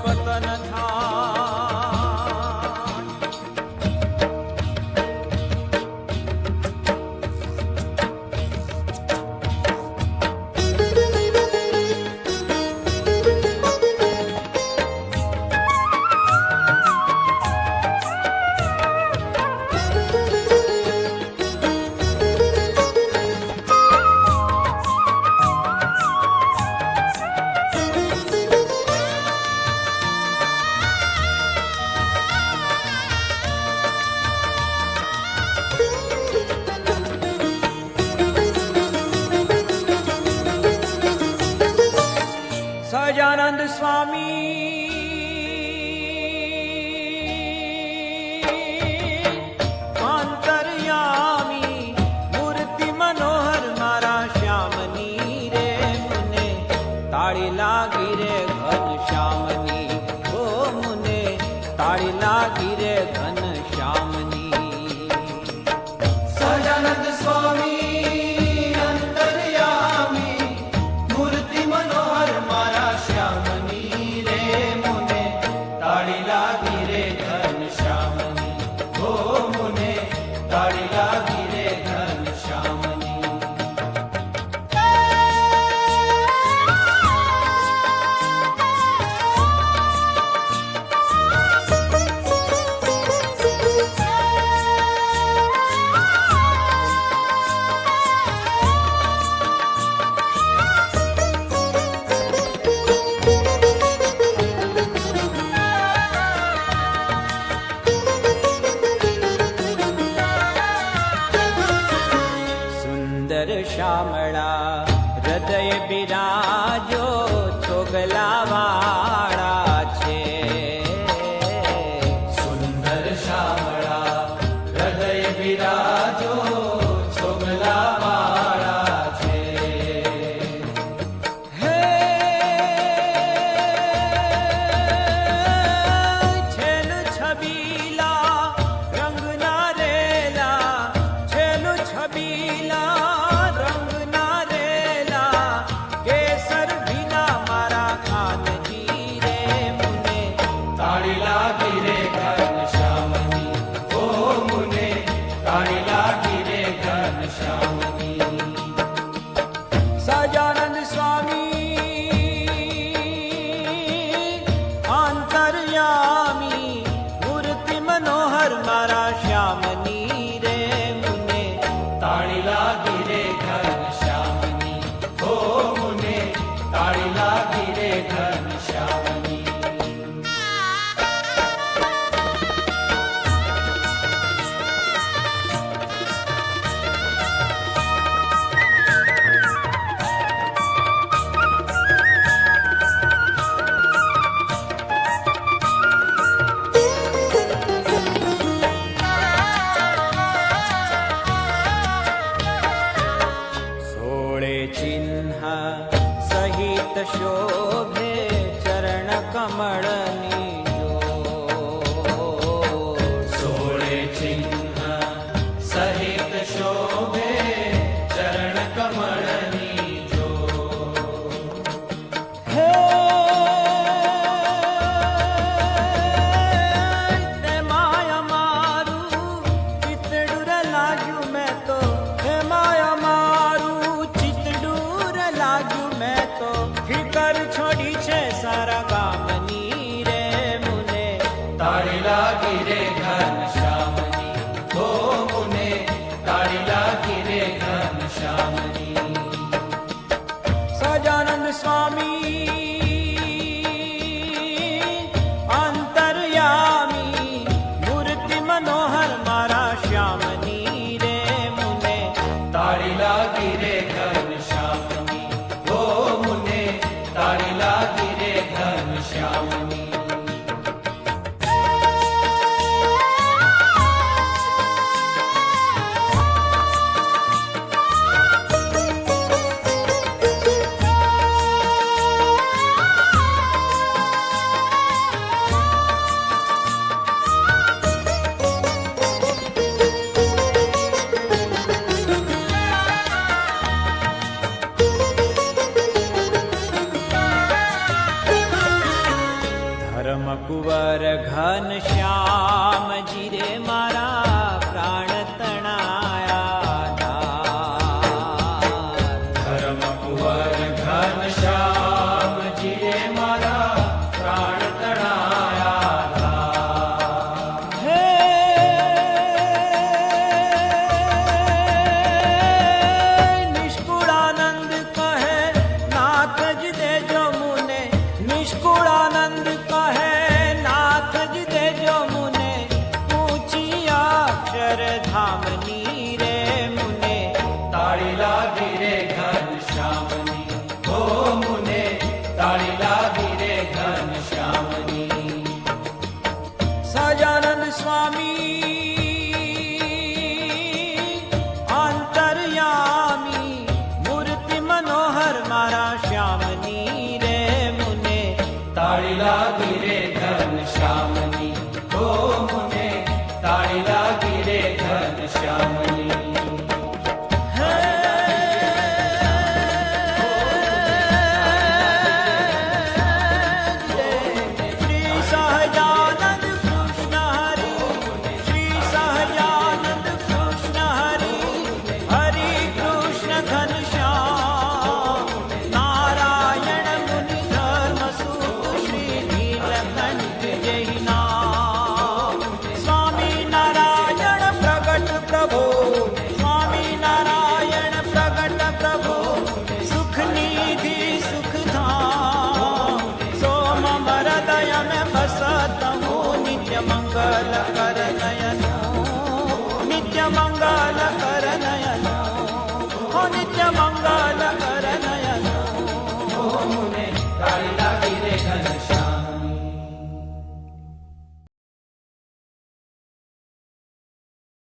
પતન થાય। સહજાનંદ સ્વામી અંતર્યામી મૂર્તિ મનોહર મારા શ્યામની રે મુને તાળી લાગી રે ઘન શ્યામની ઓ મુને તાળી લાગી રે ઘન શ્યામની। સહજાનંદ સ્વામી શ્યામળા હૃદય બિરાજો ચોગલા વાળા છે। સુંદર શ્યામળા હૃદય બિરાજો ચોગલા વાળા છે। હે છેલું છબીલા રંગના રેલા છેલું છબીલા સહજાનંદ સ્વામી અંતર્યામી મૂર્તિ મનોહર મારા શ્યામની રે મુને તાળી લાગી રે ઘન શ્યામની ઓ મુને તાળી લાગી રે ઘન શ્યામની। ચિહ્ન સહિત શોભે ચરણ કમળની જો। સોળે ચિહ્ન સહિત શોભે ચરણ કમળની જો। હે તેમાં અમારું ચિતડું લાગ્યું મેં તો તેમાં ફિકર છોડી છે સારા ગામની રે મુને તાળી લાગી રે ઘન શ્યામની ઓ મુને તાળી લાગી રે ઘન શ્યામની। સહજાનંદ સ્વામી અંતર્યામી મૂર્તિ મનોહર મારા શ્યામની રે મુને તાળી લાગી રે ઘન શ્યામની ઓ મુને તાળી લાગી રે ઘન શ્યામની। ધર્મ કુંવર ઘન શ્યામજી રે મારા પ્રાણ તણાયા. ધર્મ કુંવર ઘન શ્યામજી રે મારા પ્રાણ તણાયા. હે નિષ્કુળાનંદ કહે નાથજી દેજો મુને, નિષ્કુળાનંદ કહે નાથજી દેજો મુને, ઊંચી અક્ષરધામની રે મુને. તાળી લાગી રે ઘનશ્યામની, હો મુને તાળી લાગી રે ઘનશ્યામની. સહજાનંદ સ્વામી અંતર્યામી, મૂર્તિ મનોહર મારા શ્યામની રે મુને. તાળી લાગી રે ઘનશ્યામ